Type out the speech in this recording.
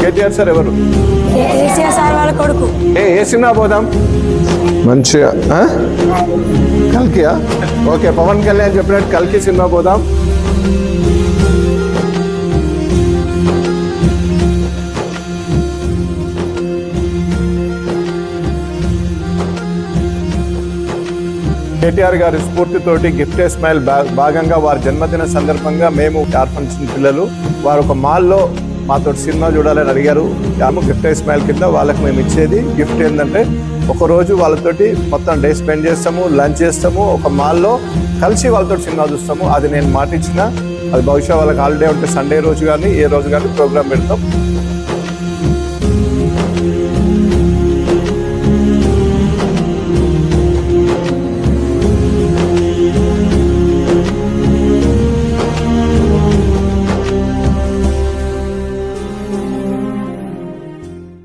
KTR sir ఎవరు? KCR sir వాళ్ళ కొడుకు. ఏ సినిమా పోదాం మంచిగా? కల్కియా? ఓకే, పవన్ కళ్యాణ్ చెప్పినట్టు కల్కి సినిమా పోదాం. కేటీఆర్ గారి స్ఫూర్తితోటి గిఫ్ట్ ఏ స్మైల్ భాగంగా వారి జన్మదిన సందర్భంగా మేము ఆర్ఫన్స్ పిల్లలు వారు ఒక మాల్లో మాతో సినిమా చూడాలని అడిగారు. గిఫ్ట్ ఏ స్మైల్ కింద వాళ్ళకి మేము ఇచ్చేది గిఫ్ట్ ఏంటంటే ఒకరోజు వాళ్ళతోటి మొత్తం డే స్పెండ్ చేస్తాము, లంచ్ చేస్తాము, ఒక మాల్లో కలిసి వాళ్ళతో సినిమా చూస్తాము. అది నేను మాట ఇచ్చిన, అది బహుశా వాళ్ళకి హాలిడే ఉంటే సండే రోజు కానీ ఏ రోజు కానీ ప్రోగ్రామ్ పెడతాం.